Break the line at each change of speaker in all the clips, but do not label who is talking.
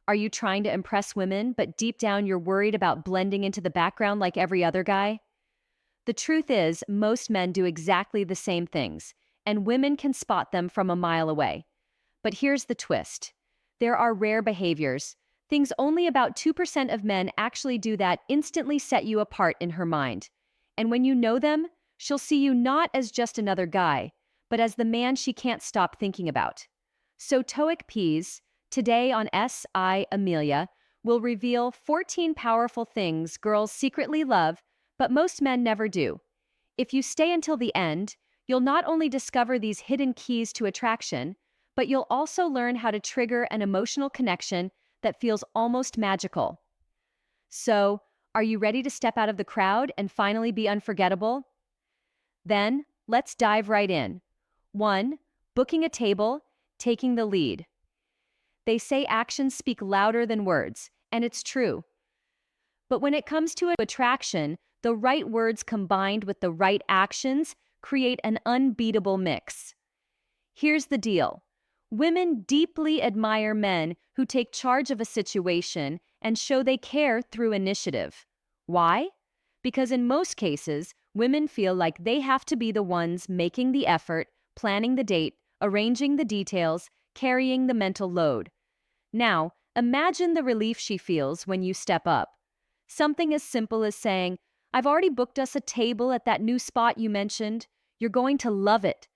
Are you trying to impress women, but deep down you're worried about blending into the background like every other guy? The truth is, most men do exactly the same things, and women can spot them from a mile away. But here's the twist. There are rare behaviors, things only about 2% of men actually do that instantly set you apart in her mind. And when you know them, she'll see you not as just another guy, but as the man she can't stop thinking about. So TOEIC PEASE, today on SI Amelia, will reveal 14 powerful things girls secretly love, but most men never do. If you stay until the end, you'll not only discover these hidden keys to attraction, but you'll also learn how to trigger an emotional connection that feels almost magical. So, are you ready to step out of the crowd and finally be unforgettable? Then, let's dive right in. 1. Booking a table, taking the lead. They say actions speak louder than words, and it's true. But when it comes to attraction, the right words combined with the right actions create an unbeatable mix. Here's the deal. Women deeply admire men who take charge of a situation and show they care through initiative. Why? Because in most cases, women feel like they have to be the ones making the effort, planning the date, arranging the details, carrying the mental load. Now, imagine the relief she feels when you step up. Something as simple as saying, "I've already booked us a table at that new spot you mentioned. You're going to love it."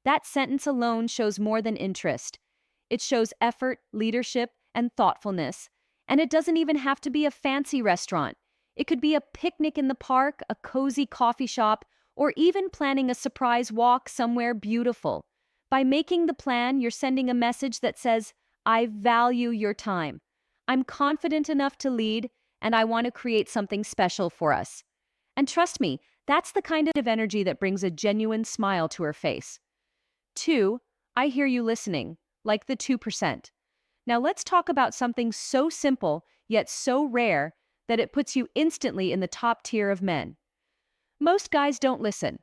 That sentence alone shows more than interest. It shows effort, leadership, and thoughtfulness. And it doesn't even have to be a fancy restaurant. It could be a picnic in the park, a cozy coffee shop, or even planning a surprise walk somewhere beautiful. By making the plan, you're sending a message that says, "I value your time. I'm confident enough to lead, and I want to create something special for us." And trust me, that's the kind of energy that brings a genuine smile to her face. 2. I hear you listening, like the 2%. Now let's talk about something so simple, yet so rare, that it puts you instantly in the top tier of men. Most guys don't listen.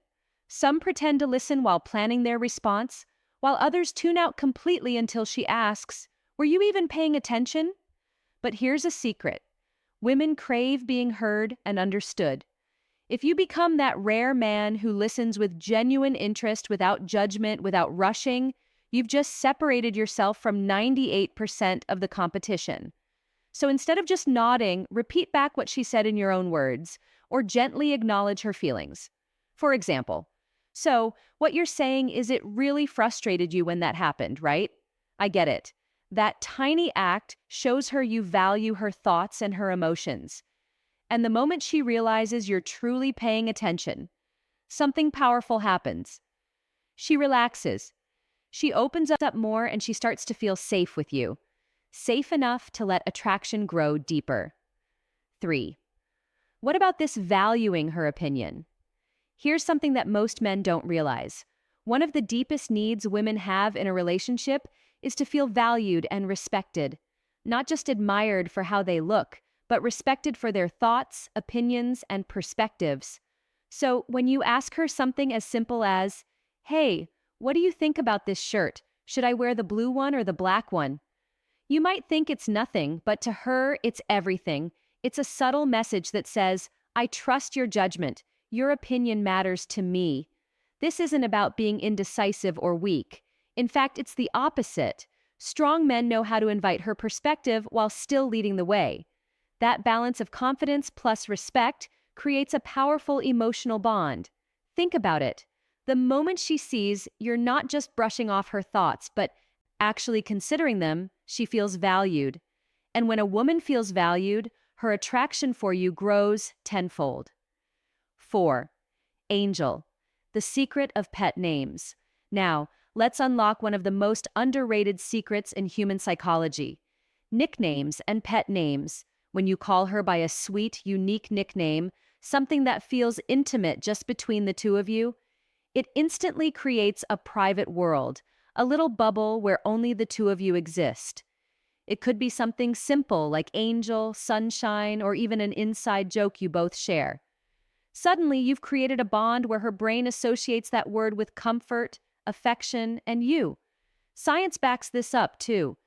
Some pretend to listen while planning their response, while others tune out completely until she asks, "Were you even paying attention?" But here's a secret. Women crave being heard and understood. If you become that rare man who listens with genuine interest without judgment, without rushing, you've just separated yourself from 98% of the competition. So instead of just nodding, repeat back what she said in your own words, or gently acknowledge her feelings. For example, "So, what you're saying is it really frustrated you when that happened, right? I get it." That tiny act shows her you value her thoughts and her emotions. And the moment she realizes you're truly paying attention, something powerful happens. She relaxes. She opens up more and she starts to feel safe with you. Safe enough to let attraction grow deeper. 3. What about this valuing her opinion? Here's something that most men don't realize. One of the deepest needs women have in a relationship is to feel valued and respected, not just admired for how they look, but respected for their thoughts, opinions, and perspectives. So when you ask her something as simple as, "Hey, what do you think about this shirt? Should I wear the blue one or the black one?" You might think it's nothing, but to her, it's everything. It's a subtle message that says, "I trust your judgment. Your opinion matters to me." This isn't about being indecisive or weak. In fact, it's the opposite. Strong men know how to invite her perspective while still leading the way. That balance of confidence plus respect creates a powerful emotional bond. Think about it. The moment she sees you're not just brushing off her thoughts, but actually considering them, she feels valued. And when a woman feels valued, her attraction for you grows tenfold. 4. Angel, the secret of pet names. Now, let's unlock one of the most underrated secrets in human psychology. Nicknames and pet names. When you call her by a sweet, unique nickname, something that feels intimate just between the two of you, it instantly creates a private world, a little bubble where only the two of you exist. It could be something simple like Angel, Sunshine, or even an inside joke you both share. Suddenly, you've created a bond where her brain associates that word with comfort, affection, and you. Science backs this up, too.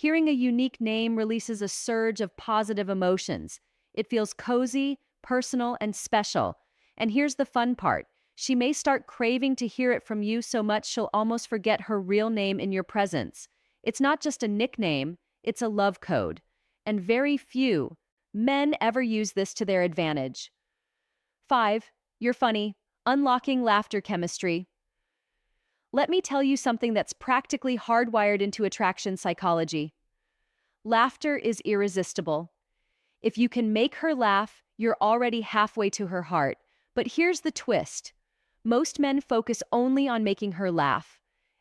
Hearing a unique name releases a surge of positive emotions. It feels cozy, personal, and special. And here's the fun part. She may start craving to hear it from you so much she'll almost forget her real name in your presence. It's not just a nickname, it's a love code. And very few men ever use this to their advantage. 5. You're funny. Unlocking laughter chemistry. Let me tell you something that's practically hardwired into attraction psychology. Laughter is irresistible. If you can make her laugh, you're already halfway to her heart. But here's the twist. Most men focus only on making her laugh,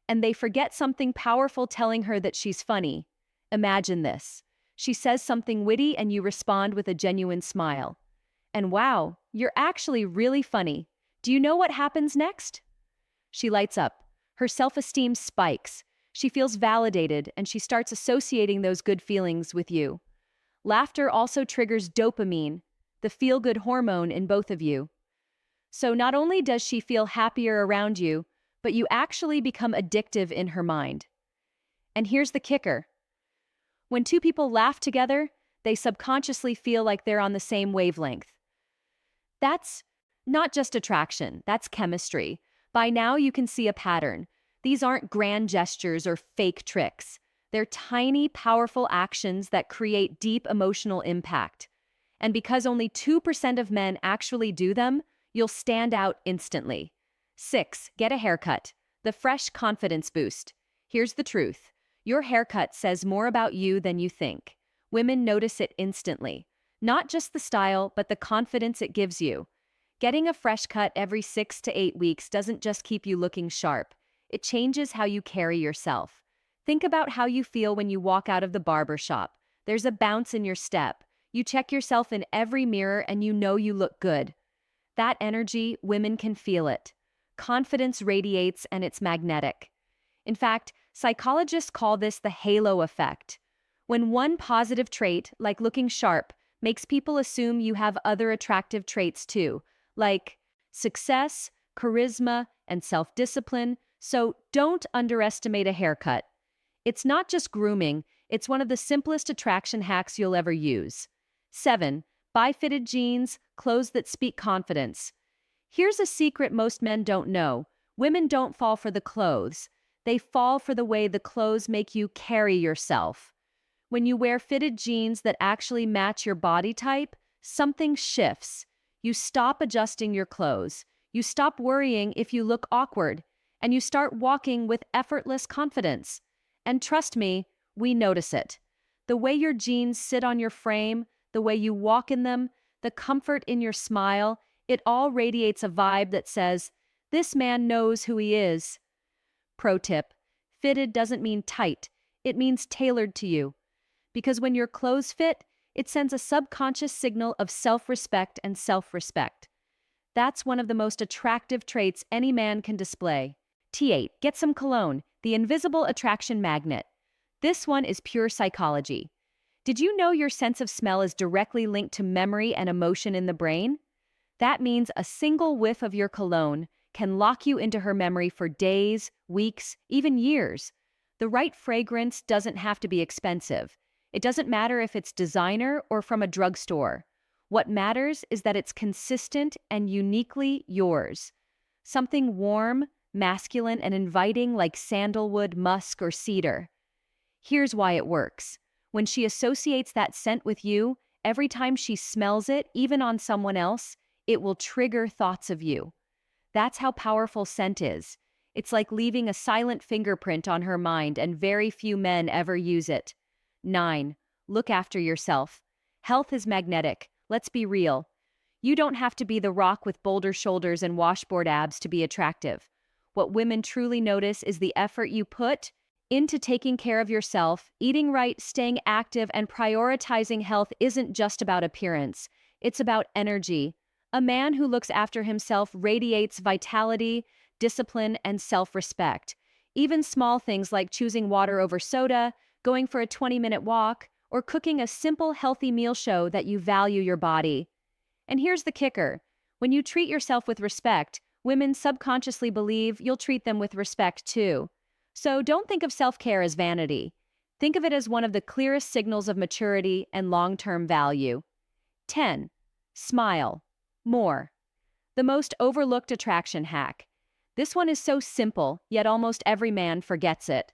and they forget something powerful telling her that she's funny. Imagine this. She says something witty and you respond with a genuine smile. And wow, you're actually really funny. Do you know what happens next? She lights up. Her self-esteem spikes. She feels validated and she starts associating those good feelings with you. Laughter also triggers dopamine, the feel-good hormone in both of you. So not only does she feel happier around you, but you actually become addictive in her mind. And here's the kicker. When two people laugh together, they subconsciously feel like they're on the same wavelength. That's not just attraction, that's chemistry. By now you can see a pattern. These aren't grand gestures or fake tricks. They're tiny, powerful actions that create deep emotional impact. And because only 2% of men actually do them, you'll stand out instantly. 6. Get a haircut. The fresh confidence boost. Here's the truth. Your haircut says more about you than you think. Women notice it instantly. Not just the style, but the confidence it gives you. Getting a fresh cut every 6 to 8 weeks doesn't just keep you looking sharp. It changes how you carry yourself. Think about how you feel when you walk out of the barber shop. There's a bounce in your step. You check yourself in every mirror and you know you look good. That energy, women can feel it. Confidence radiates and it's magnetic. In fact, psychologists call this the halo effect. When one positive trait, like looking sharp, makes people assume you have other attractive traits too, like success, charisma, and self-discipline. So don't underestimate a haircut. It's not just grooming, it's one of the simplest attraction hacks you'll ever use. 7. Buy fitted jeans, clothes that speak confidence. Here's a secret most men don't know. Women don't fall for the clothes. They fall for the way the clothes make you carry yourself. When you wear fitted jeans that actually match your body type, something shifts. You stop adjusting your clothes. You stop worrying if you look awkward. And you start walking with effortless confidence. And trust me, we notice it. The way your jeans sit on your frame, the way you walk in them, the comfort in your smile, it all radiates a vibe that says, this man knows who he is. Pro tip, fitted doesn't mean tight, it means tailored to you. Because when your clothes fit, it sends a subconscious signal of self-respect and self-respect. That's one of the most attractive traits any man can display. T8, get some cologne, the invisible attraction magnet. This one is pure psychology. Did you know your sense of smell is directly linked to memory and emotion in the brain? That means a single whiff of your cologne can lock you into her memory for days, weeks, even years. The right fragrance doesn't have to be expensive. It doesn't matter if it's designer or from a drugstore. What matters is that it's consistent and uniquely yours. Something warm, masculine, and inviting like sandalwood, musk, or cedar. Here's why it works. When she associates that scent with you, every time she smells it, even on someone else, it will trigger thoughts of you. That's how powerful scent is. It's like leaving a silent fingerprint on her mind, and very few men ever use it. 9. Look after yourself. Health is magnetic. Let's be real. You don't have to be the rock with boulder shoulders and washboard abs to be attractive. What women truly notice is the effort you put into taking care of yourself. Eating right, staying active, and prioritizing health isn't just about appearance. It's about energy. A man who looks after himself radiates vitality, discipline, and self-respect. Even small things like choosing water over soda, going for a 20-minute walk, or cooking a simple, healthy meal show that you value your body. And here's the kicker. When you treat yourself with respect, women subconsciously believe you'll treat them with respect too. So don't think of self-care as vanity. Think of it as one of the clearest signals of maturity and long-term value. 10. Smile. More. The most overlooked attraction hack. This one is so simple, yet almost every man forgets it.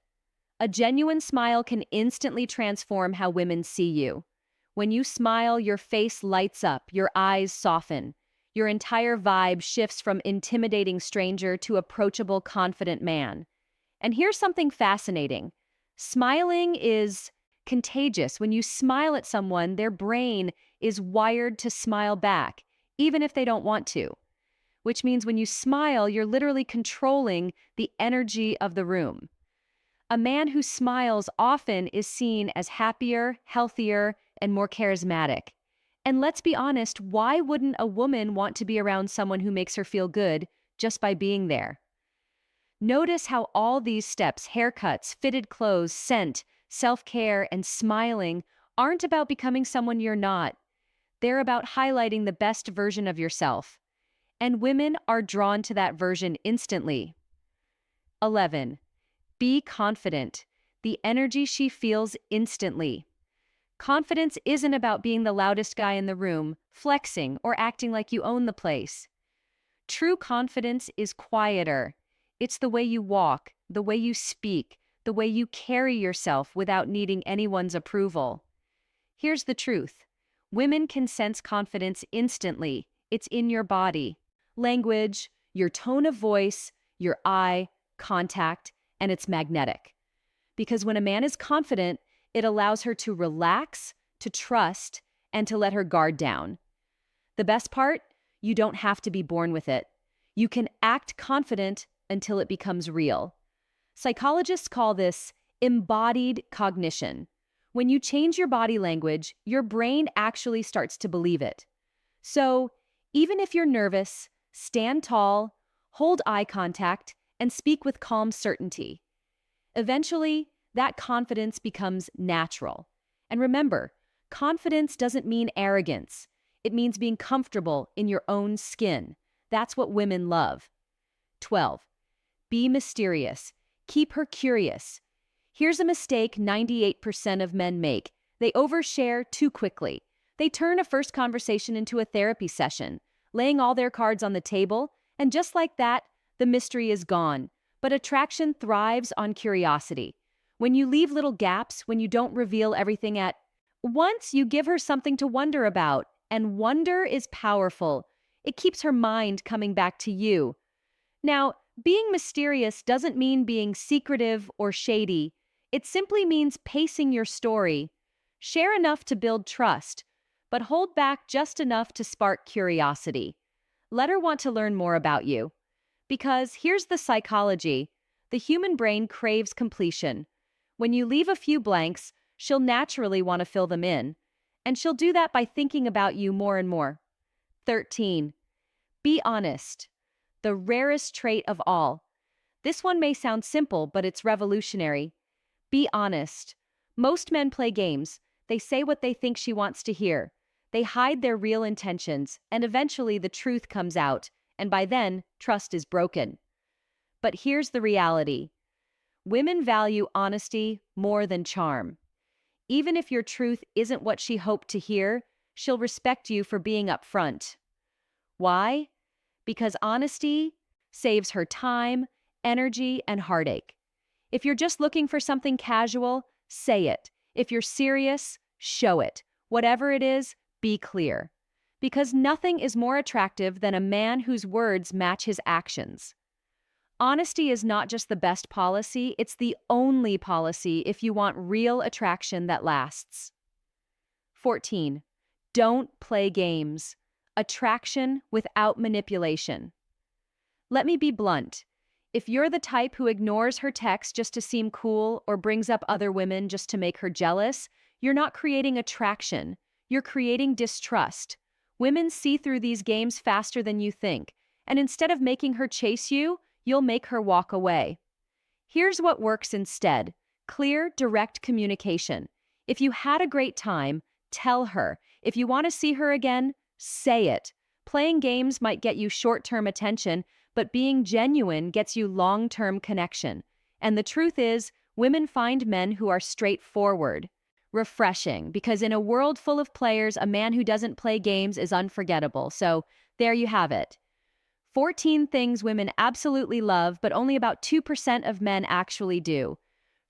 A genuine smile can instantly transform how women see you. When you smile, your face lights up, your eyes soften. Your entire vibe shifts from intimidating stranger to approachable, confident man. And here's something fascinating. Smiling is contagious. When you smile at someone, their brain is wired to smile back, even if they don't want to. Which means when you smile, you're literally controlling the energy of the room. A man who smiles often is seen as happier, healthier, and more charismatic. And let's be honest, why wouldn't a woman want to be around someone who makes her feel good just by being there? Notice how all these steps, haircuts, fitted clothes, scent, self-care, and smiling, aren't about becoming someone you're not. They're about highlighting the best version of yourself. And women are drawn to that version instantly. 11. Be confident. The energy she feels instantly. Confidence isn't about being the loudest guy in the room, flexing, or acting like you own the place. True confidence is quieter. It's the way you walk, the way you speak, the way you carry yourself without needing anyone's approval. Here's the truth. Women can sense confidence instantly. It's in your body, language, your tone of voice, your eye contact, and it's magnetic. Because when a man is confident, it allows her to relax, to trust, and to let her guard down. The best part? You don't have to be born with it. You can act confident until it becomes real. Psychologists call this embodied cognition. When you change your body language, your brain actually starts to believe it. So, even if you're nervous, stand tall, hold eye contact, and speak with calm certainty. Eventually, that confidence becomes natural. And remember, confidence doesn't mean arrogance. It means being comfortable in your own skin. That's what women love. 12. Be mysterious. Keep her curious. Here's a mistake 98% of men make. They overshare too quickly. They turn a first conversation into a therapy session, laying all their cards on the table, and just like that, the mystery is gone. But attraction thrives on curiosity. When you leave little gaps, when you don't reveal everything at once, you give her something to wonder about, and wonder is powerful. It keeps her mind coming back to you. Now, being mysterious doesn't mean being secretive or shady. It simply means pacing your story. Share enough to build trust, but hold back just enough to spark curiosity. Let her want to learn more about you. Because here's the psychology. The human brain craves completion. When you leave a few blanks, she'll naturally want to fill them in. And she'll do that by thinking about you more and more. 13. Be honest. The rarest trait of all. This one may sound simple, but it's revolutionary. Be honest. Most men play games. They say what they think she wants to hear. They hide their real intentions, and eventually the truth comes out, and by then, trust is broken. But here's the reality. Women value honesty more than charm. Even if your truth isn't what she hoped to hear, she'll respect you for being upfront. Why? Because honesty saves her time, energy, and heartache. If you're just looking for something casual, say it. If you're serious, show it. Whatever it is, be clear. Because nothing is more attractive than a man whose words match his actions. Honesty is not just the best policy, it's the only policy if you want real attraction that lasts. 14. Don't play games. Attraction without manipulation. Let me be blunt. If you're the type who ignores her text just to seem cool or brings up other women just to make her jealous, you're not creating attraction. You're creating distrust. Women see through these games faster than you think, and instead of making her chase you, you'll make her walk away. Here's what works instead. Clear, direct communication. If you had a great time, tell her. If you want to see her again, say it. Playing games might get you short-term attention, but being genuine gets you long-term connection. And the truth is, Women find men who are straightforward, refreshing, because in a world full of players, a man who doesn't play games is unforgettable. So, there you have it. 14 things women absolutely love, but only about 2% of men actually do.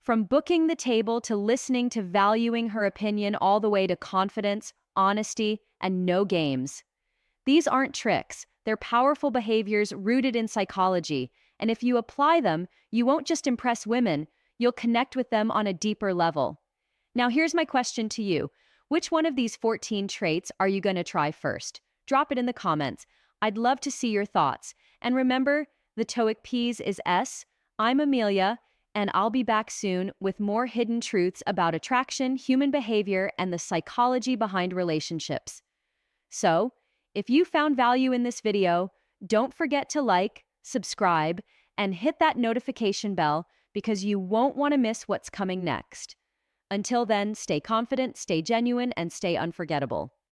From booking the table to listening to valuing her opinion, all the way to confidence, honesty, and no games. These aren't tricks, they're powerful behaviors rooted in psychology, and if you apply them, you won't just impress women, you'll connect with them on a deeper level. Now, here's my question to you. Which one of these 14 traits are you going to try first? Drop it in the comments. I'd love to see your thoughts. And remember, the TOEIC PEASE is S. I'm Amelia, and I'll be back soon with more hidden truths about attraction, human behavior, and the psychology behind relationships. So, if you found value in this video, don't forget to like, subscribe, and hit that notification bell because you won't want to miss what's coming next. Until then, stay confident, stay genuine, and stay unforgettable.